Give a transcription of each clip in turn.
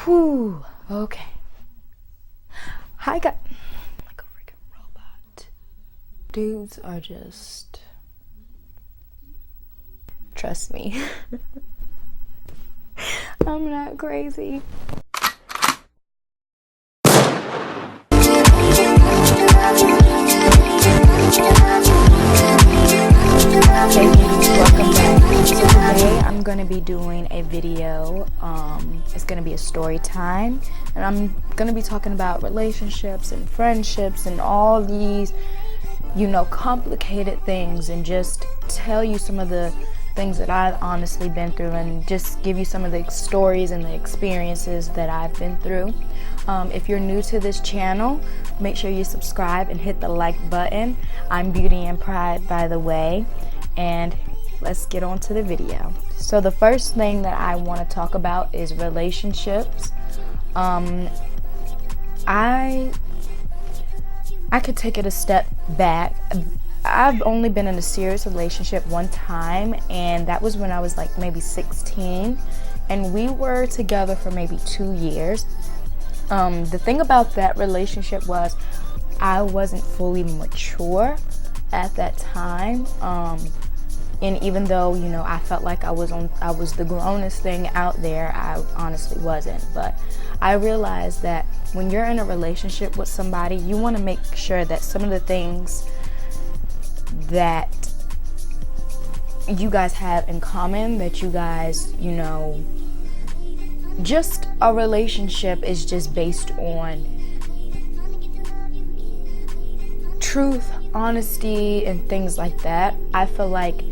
Whew. Okay. Hi, guys. Like a freaking robot. Dudes are just. Trust me. I'm not crazy. Hey, welcome back. So today I'm going to be doing a video. It's going to be a story time, and I'm going to be talking about relationships and friendships and all these, complicated things, and just tell you some of the things that I've honestly been through, and just give you some of the stories and the experiences that I've been through. If you're new to this channel, make sure you subscribe and hit the like button. I'm Beauty and Pride, by the way, and let's get on to the video. So the first thing that I want to talk about is relationships. I could take it a step back. I've only been in a serious relationship one time, and that was when I was like maybe 16, and we were together for maybe 2 years. The thing about that relationship was I wasn't fully mature at that time, and even though I felt like I was the grownest thing out there, I honestly wasn't. But I realized that when you're in a relationship with somebody, you want to make sure that some of the things that you guys have in common, that you guys, just a relationship is just based on truth, honesty, and things like that. I feel like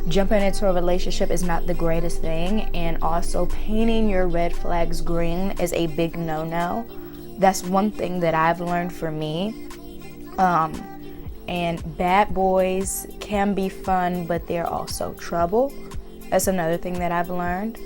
jumping into a relationship is not the greatest thing, and also painting your red flags green is a big no-no. That's one thing that I've learned for me. And bad boys can be fun, but they're also trouble. That's another thing that I've learned.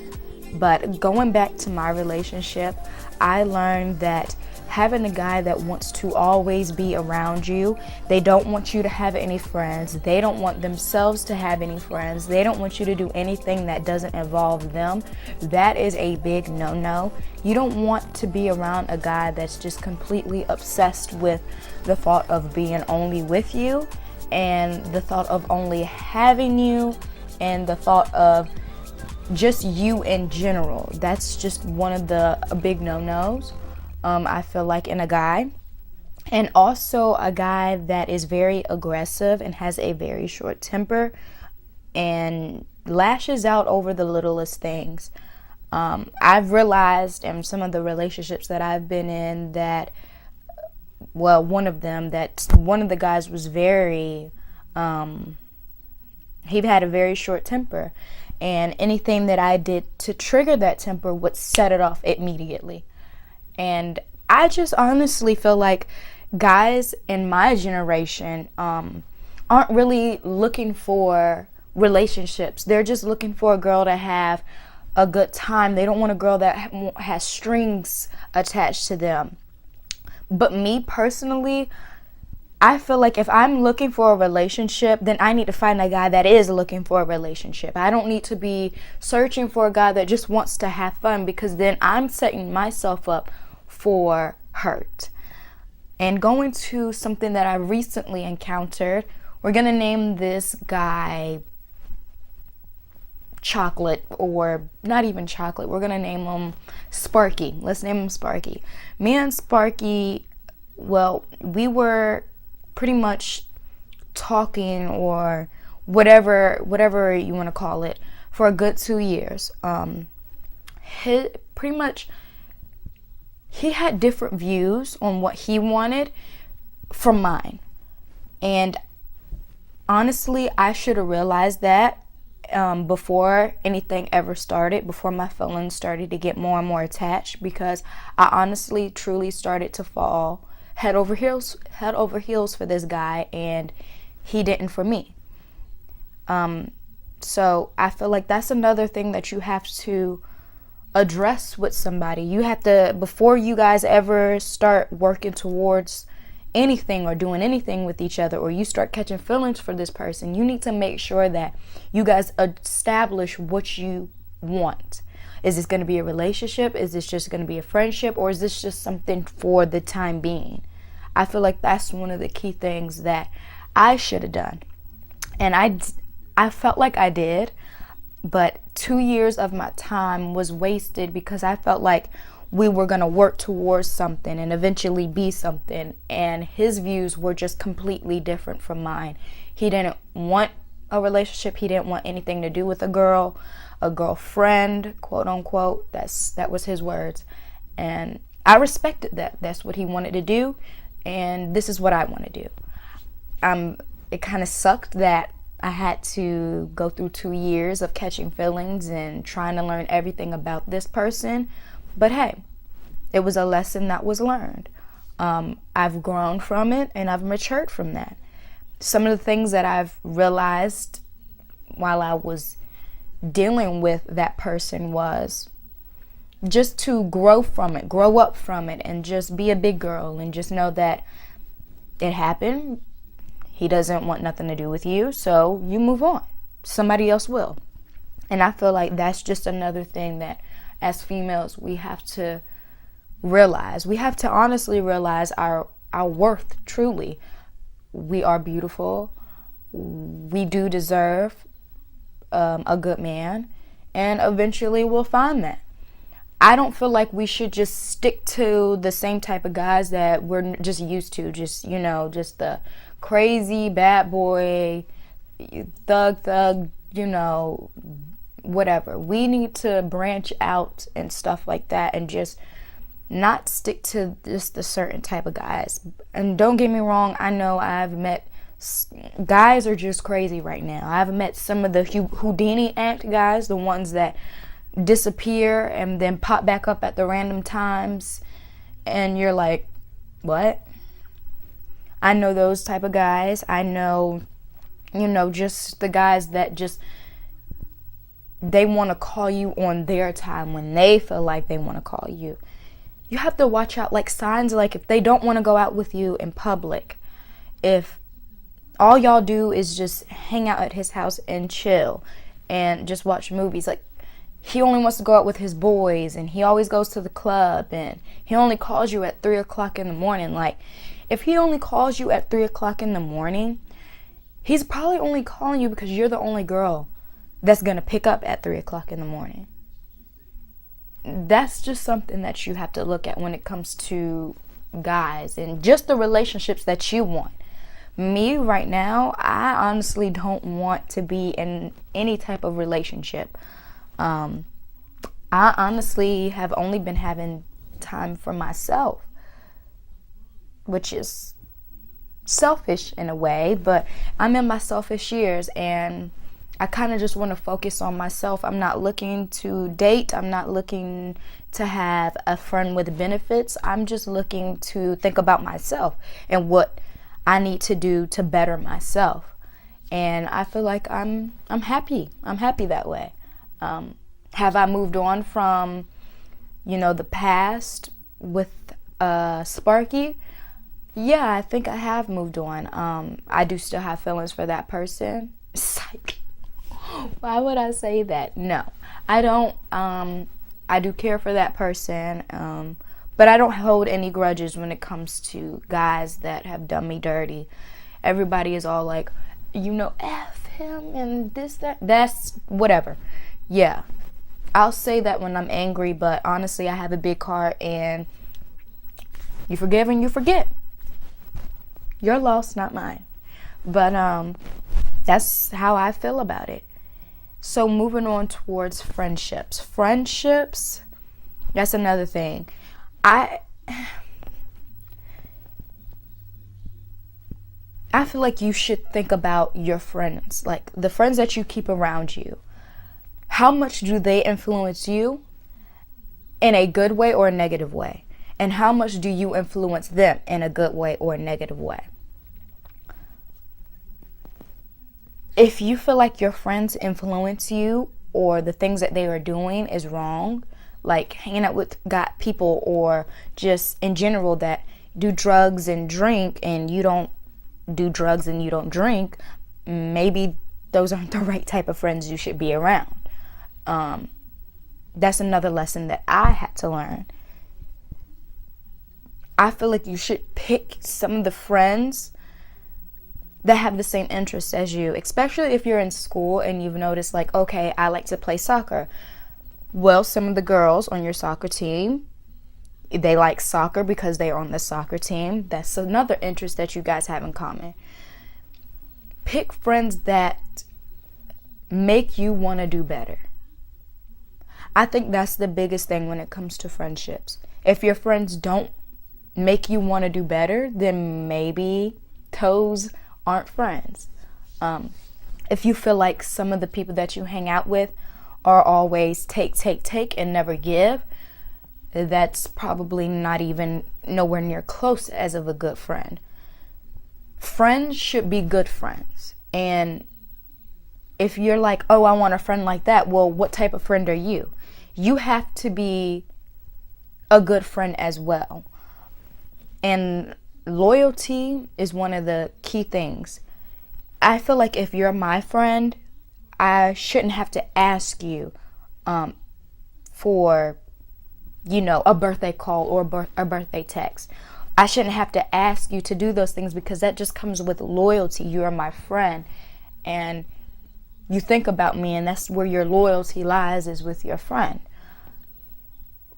But going back to my relationship, I learned that having a guy that wants to always be around you, they don't want you to have any friends, they don't want themselves to have any friends, they don't want you to do anything that doesn't involve them, that is a big no-no. You don't want to be around a guy that's just completely obsessed with the thought of being only with you, and the thought of only having you, and the thought of just you in general. That's just one of the big no-nos, I feel like, in a guy. And also a guy that is very aggressive and has a very short temper and lashes out over the littlest things. I've realized in some of the relationships that I've been in that, well, one of the guys was very, he had a very short temper, and anything that I did to trigger that temper would set it off immediately. And I just honestly feel like guys in my generation aren't really looking for relationships. They're just looking for a girl to have a good time. They don't want a girl that has strings attached to them. But me personally, I feel like if I'm looking for a relationship, then I need to find a guy that is looking for a relationship. I don't need to be searching for a guy that just wants to have fun, because then I'm setting myself up for hurt. And going to something that I recently encountered, we're going to name this guy Chocolate, or not even Chocolate. We're going to name him Sparky. Let's name him Sparky. Me and Sparky, well, we were pretty much talking, or whatever you want to call it, for a good 2 years. He had different views on what he wanted from mine, and honestly, I should have realized that before anything ever started, before my feelings started to get more and more attached, because I honestly truly started to fall head over heels for this guy, and he didn't for me. So I feel like that's another thing that you have to address with somebody. You have to, before you guys ever start working towards anything or doing anything with each other, or you start catching feelings for this person, you need to make sure that you guys establish what you want? Is this going to be a relationship? Is this just going to be a friendship? Or is this just something for the time being? I feel like that's one of the key things that I should have done. And I felt like I did, but 2 years of my time was wasted because I felt like we were going to work towards something and eventually be something. And his views were just completely different from mine. He didn't want a relationship. He didn't want anything to do with a girlfriend, quote unquote. That was his words. And I respected that. That's what he wanted to do. And this is what I want to do. It kind of sucked that I had to go through 2 years of catching feelings and trying to learn everything about this person. But hey, it was a lesson that was learned. I've grown from it and I've matured from that. Some of the things that I've realized while I was dealing with that person was just to grow from it, grow up from it, and just be a big girl and just know that it happened. He doesn't want nothing to do with you, so you move on. Somebody else will. And I feel like that's just another thing that as females we have to realize. We have to honestly realize our worth, truly. We are beautiful. We do deserve a good man, and eventually we'll find that. I don't feel like we should just stick to the same type of guys that we're just used to. Just the crazy bad boy, thug, whatever. We need to branch out and stuff like that and just not stick to just a certain type of guys. And don't get me wrong, I know I've met guys are just crazy right now. I've met some of the Houdini act guys, the ones that disappear and then pop back up at the random times, and you're like, what? I know those type of guys. I know, just the guys that just, they want to call you on their time when they feel like they want to call you. You have to watch out, like signs, like if they don't want to go out with you in public, if all y'all do is just hang out at his house and chill and just watch movies, like he only wants to go out with his boys and he always goes to the club and he only calls you at 3 o'clock in the morning. Like, if he only calls you at 3 o'clock in the morning, he's probably only calling you because you're the only girl that's going to pick up at 3 o'clock in the morning. That's just something that you have to look at when it comes to guys and just the relationships that you want. Me right now, I honestly don't want to be in any type of relationship. I honestly have only been having time for myself, which is selfish in a way, but I'm in my selfish years and I kind of just want to focus on myself. I'm not looking to date. I'm not looking to have a friend with benefits. I'm just looking to think about myself and what I need to do to better myself. And I feel like I'm happy. I'm happy that way. Have I moved on from, the past with Sparky? Yeah, I think I have moved on. I do still have feelings for that person. Psych. Why would I say that? No, I don't. I do care for that person, but I don't hold any grudges when it comes to guys that have done me dirty. Everybody is all like, F him and this, that. That's whatever. Yeah, I'll say that when I'm angry, but honestly, I have a big heart, and you forgive and you forget. Your loss, not mine. But that's how I feel about it. So moving on towards friendships. Friendships, that's another thing. I feel like you should think about your friends, like the friends that you keep around you. How much do they influence you in a good way or a negative way? And how much do you influence them in a good way or a negative way? If you feel like your friends influence you or the things that they are doing is wrong, like hanging out with people or just in general that do drugs and drink and you don't do drugs and you don't drink, maybe those aren't the right type of friends you should be around. that's another lesson that I had to learn. I feel like you should pick some of the friends that have the same interests as you, especially if you're in school and you've noticed, like, okay, I like to play soccer. Well, some of the girls on your soccer team, they like soccer because they're on the soccer team. That's another interest that you guys have in common. Pick friends that make you want to do better. I think that's the biggest thing when it comes to friendships. If your friends don't make you want to do better, then maybe those aren't friends. If you feel like some of the people that you hang out with are always take, and never give, that's probably not even nowhere near close as of a good friend. Friends should be good friends. And if you're like, oh, I want a friend like that, well, what type of friend are you? You have to be a good friend as well. And loyalty is one of the key things. I feel like if you're my friend, I shouldn't have to ask you for, a birthday call or a birthday text. I shouldn't have to ask you to do those things because that just comes with loyalty. You are my friend and you think about me, and that's where your loyalty lies, is with your friend.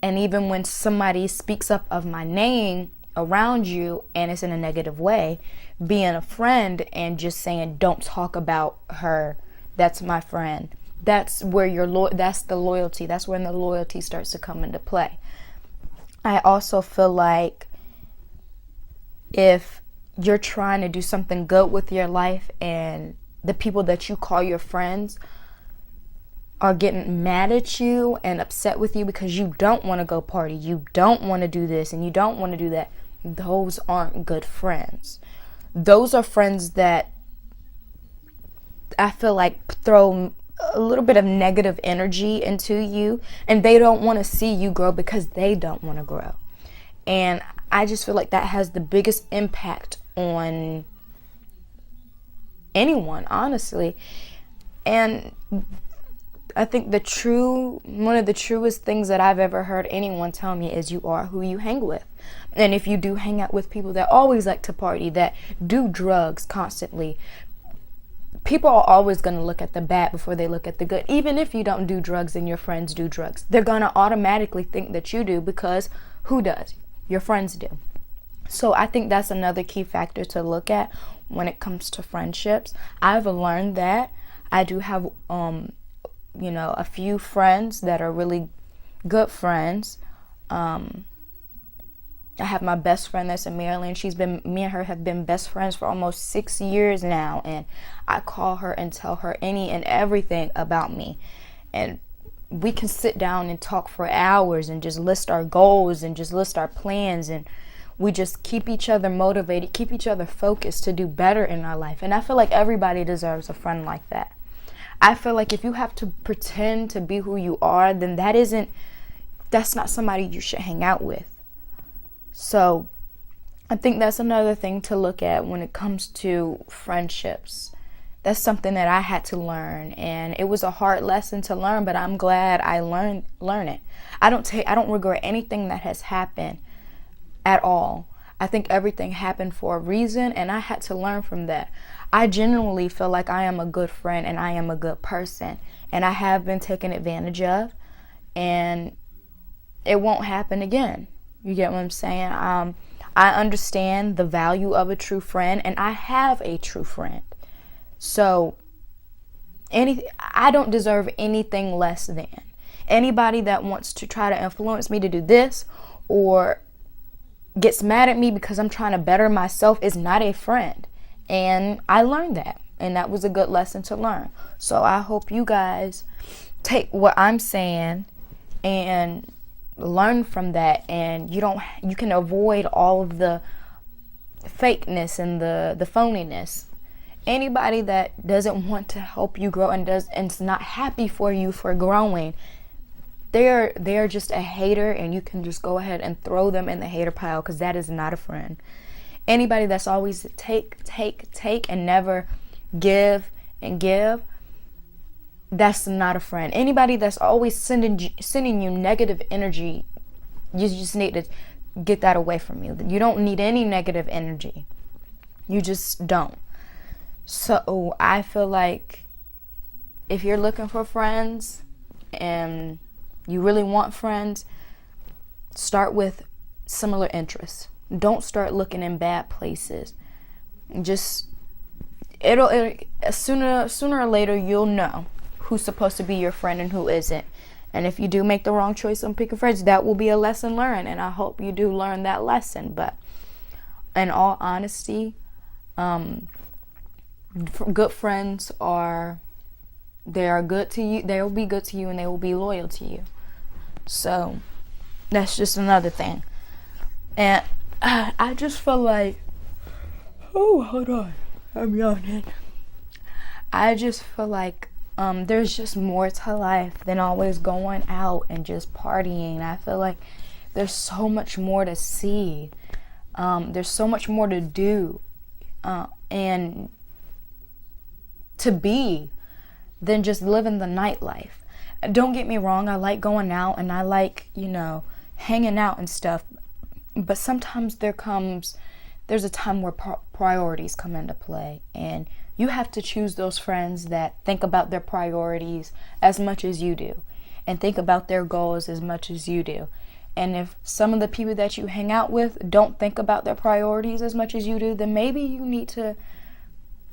And even when somebody speaks up of my name around you and it's in a negative way, being a friend and just saying, don't talk about her, that's my friend, that's where that's the loyalty. That's when the loyalty starts to come into play. I also feel like if you're trying to do something good with your life and the people that you call your friends are getting mad at you and upset with you because you don't want to go party, you don't want to do this, and you don't want to do that, those aren't good friends. Those are friends that I feel like throw a little bit of negative energy into you, and they don't want to see you grow because they don't want to grow. And I just feel like that has the biggest impact on anyone, honestly. And I think one of the truest things that I've ever heard anyone tell me is you are who you hang with. And if you do hang out with people that always like to party, that do drugs constantly, people are always going to look at the bad before they look at the good. Even if you don't do drugs and your friends do drugs, they're going to automatically think that you do because who does? Your friends do. So I think that's another key factor to look at when it comes to friendships. I've learned that. I do have a few friends that are really good friends. I have my best friend that's in Maryland. Me and her have been best friends for almost 6 years now, and I call her and tell her any and everything about me. And we can sit down and talk for hours and just list our goals and just list our plans, and we just keep each other motivated, keep each other focused to do better in our life. And I feel like everybody deserves a friend like that. I feel like if you have to pretend to be who you are, then that's not somebody you should hang out with. So I think that's another thing to look at when it comes to friendships. That's something that I had to learn, and it was a hard lesson to learn, but I'm glad I learned it. I don't regret anything that has happened at all. I think everything happened for a reason, and I had to learn from that. I genuinely feel like I am a good friend and I am a good person, and I have been taken advantage of, and it won't happen again. You get what I'm saying? I understand the value of a true friend, and I have a true friend. So I don't deserve anything less than. Anybody that wants to try to influence me to do this or gets mad at me because I'm trying to better myself is not a friend. And I learned that, and that was a good lesson to learn. So I hope you guys take what I'm saying and learn from that, and you can avoid all of the fakeness and the phoniness. Anybody that doesn't want to help you grow and is not happy for you for growing, they're just a hater, and you can just go ahead and throw them in the hater pile, because that is not a friend. Anybody that's always take and never give and give, that's not a friend. Anybody that's always sending you negative energy, you just need to get that away from you. You don't need any negative energy. You just don't. So I feel like if you're looking for friends and you really want friends, start with similar interests. Don't start looking in bad places. Just sooner or later you'll know who's supposed to be your friend and who isn't. And if you do make the wrong choice on picking friends, that will be a lesson learned, and I hope you do learn that lesson. But in all honesty, good friends are good to you. They will be good to you, and they will be loyal to you. So that's just another thing. And I just feel like, oh, hold on, I'm yawning. I just feel like there's just more to life than always going out and just partying. I feel like there's so much more to see. There's so much more to do and to be than just living the nightlife. Don't get me wrong, I like going out and I like, hanging out and stuff. But sometimes there's a time where priorities come into play, and you have to choose those friends that think about their priorities as much as you do, and think about their goals as much as you do. And if some of the people that you hang out with don't think about their priorities as much as you do, then maybe you need to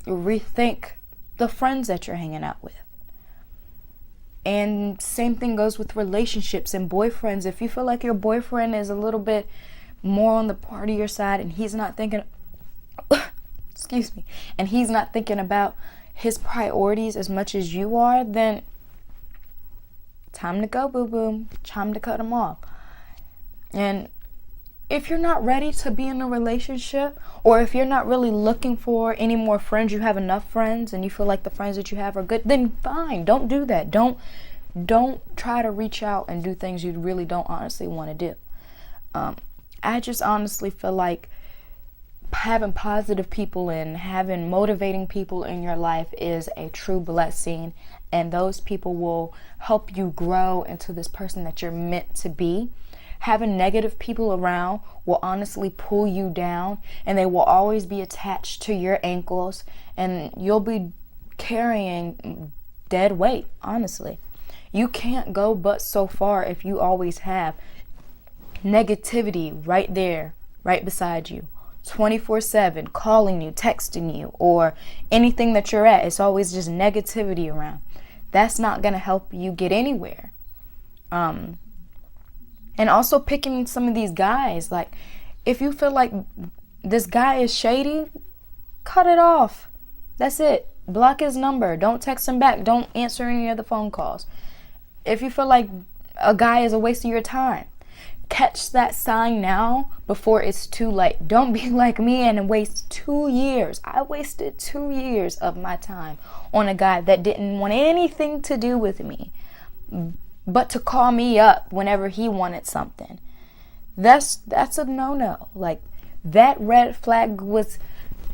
rethink the friends that you're hanging out with. And same thing goes with relationships and boyfriends. If you feel like your boyfriend is a little bit more on the partier side and he's not thinking excuse me, and he's not thinking about his priorities as much as you are, then time to go, boo-boo. Time to cut him off. And if you're not ready to be in a relationship, or if you're not really looking for any more friends, you have enough friends and you feel like the friends that you have are good, then fine, don't do that. Don't try to reach out and do things you really don't honestly want to do. I just honestly feel like having positive people and having motivating people in your life is a true blessing, and those people will help you grow into this person that you're meant to be. Having negative people around will honestly pull you down, and they will always be attached to your ankles, and you'll be carrying dead weight, honestly. You can't go but so far if you always have negativity right there, right beside you, 24/7, calling you, texting you, or anything that you're at. It's always just negativity around. That's not going to help you get anywhere. And also picking some of these guys, like, if you feel like this guy is shady, cut it off. That's it. Block his number. Don't text him back. Don't answer any of the phone calls. If you feel like a guy is a waste of your time, catch that sign now before it's too late. Don't be like me and waste 2 years. I wasted 2 years of my time on a guy that didn't want anything to do with me, but to call me up whenever he wanted something. That's a no-no. Like, that red flag was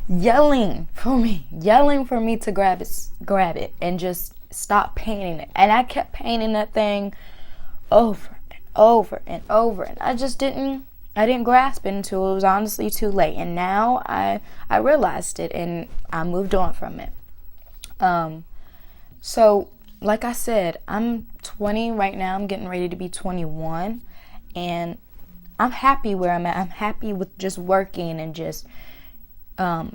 yelling for me to grab it and just stop painting it. And I kept painting that thing over and over and over, and I didn't grasp it until it was honestly too late. And now I realized it and I moved on from it. So like I said, I'm 20 right now. I'm getting ready to be 21, and I'm happy where I'm at. I'm happy with just working and just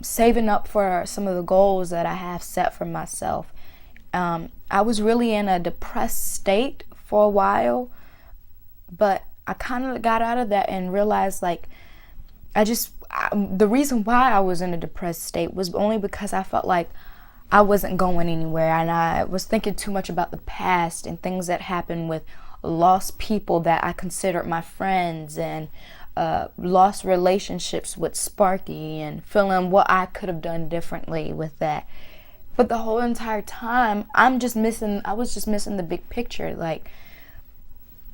saving up for some of the goals that I have set for myself. I was really in a depressed state for a while, but I kind of got out of that and realized, like, the reason why I was in a depressed state was only because I felt like I wasn't going anywhere, and I was thinking too much about the past and things that happened with lost people that I considered my friends, and lost relationships with Sparky, and feeling what I could have done differently with that. But the whole entire time, I was just missing the big picture. Like,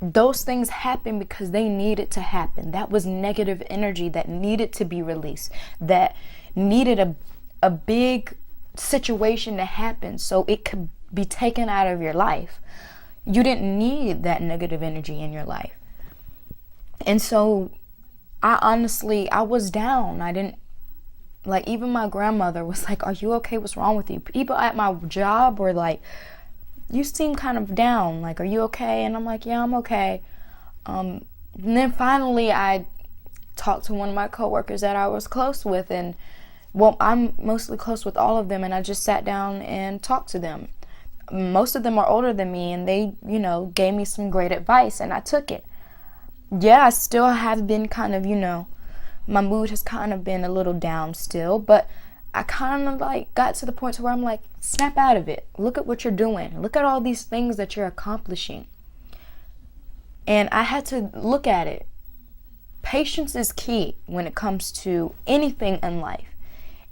those things happened because they needed to happen. That was negative energy that needed to be released, that needed a big situation to happen so it could be taken out of your life. You didn't need that negative energy in your life. And so I was down. I didn't, like, even my grandmother was like, are you okay? What's wrong with you? People at my job were like, you seem kind of down. Like, are you okay? And I'm like, yeah, I'm okay. And then finally I talked to one of my coworkers that I was close with, and well, I'm mostly close with all of them, and I just sat down and talked to them. Most of them are older than me, and they, gave me some great advice, and I took it. Yeah, I still have been kind of, my mood has kind of been a little down still, but I kind of like got to the point to where I'm like, snap out of it. Look at what you're doing. Look at all these things that you're accomplishing. And I had to look at it. Patience is key when it comes to anything in life.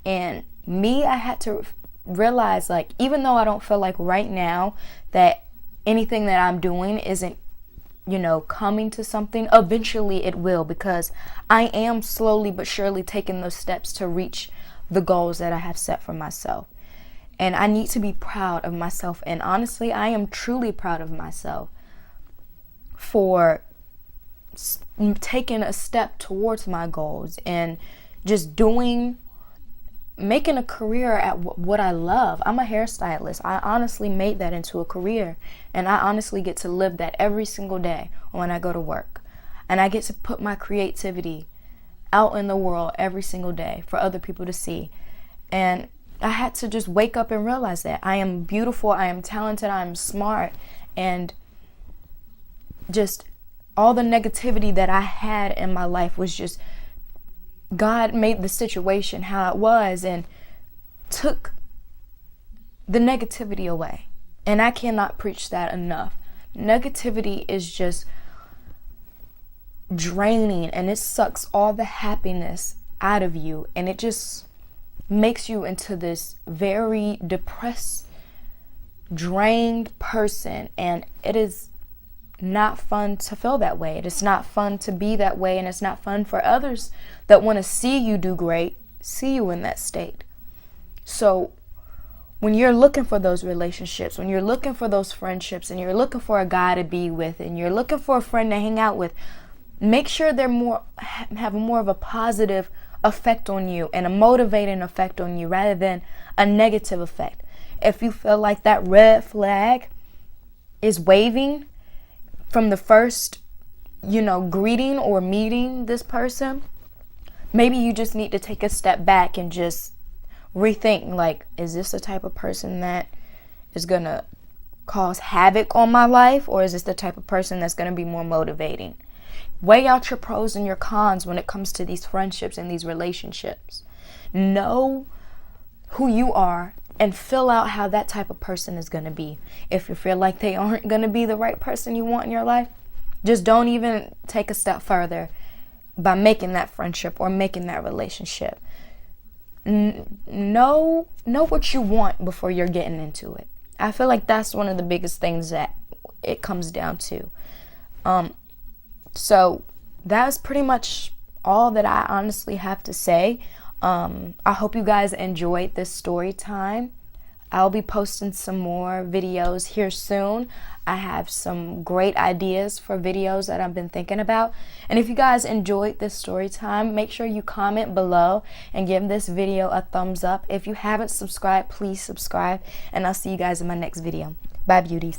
And me, I had to realize, like, even though I don't feel like right now that anything that I'm doing isn't, coming to something, eventually it will, because I am slowly but surely taking those steps to reach the goals that I have set for myself. And I need to be proud of myself. And honestly, I am truly proud of myself for taking a step towards my goals and just making a career at what I love. I'm a hairstylist. I honestly made that into a career, and I honestly get to live that every single day when I go to work. And I get to put my creativity out in the world every single day for other people to see. And I had to just wake up and realize that I am beautiful, I am talented, I am smart, and just all the negativity that I had in my life was just, God made the situation how it was and took the negativity away. And I cannot preach that enough. Negativity is just draining, and it sucks all the happiness out of you, and it just makes you into this very depressed, drained person. And it is not fun to feel that way. It is not fun to be that way, and it's not fun for others that want to see you do great, see you in that state. So when you're looking for those relationships, when you're looking for those friendships, and you're looking for a guy to be with, and you're looking for a friend to hang out with, make sure they're have more of a positive effect on you and a motivating effect on you rather than a negative effect. If you feel like that red flag is waving from the first, greeting or meeting this person, maybe you just need to take a step back and just rethink, like, is this the type of person that is going to cause havoc on my life, or is this the type of person that's going to be more motivating? Weigh out your pros and your cons when it comes to these friendships and these relationships. Know who you are and fill out how that type of person is going to be. If you feel like they aren't going to be the right person you want in your life, just don't even take a step further by making that friendship or making that relationship. Know what you want before you're getting into it. I feel like that's one of the biggest things that it comes down to. So that's pretty much all that I honestly have to say. I hope you guys enjoyed this story time. I'll be posting some more videos here soon. I have some great ideas for videos that I've been thinking about. And if you guys enjoyed this story time, make sure you comment below and give this video a thumbs up. If you haven't subscribed, please subscribe. And I'll see you guys in my next video. Bye, beauties.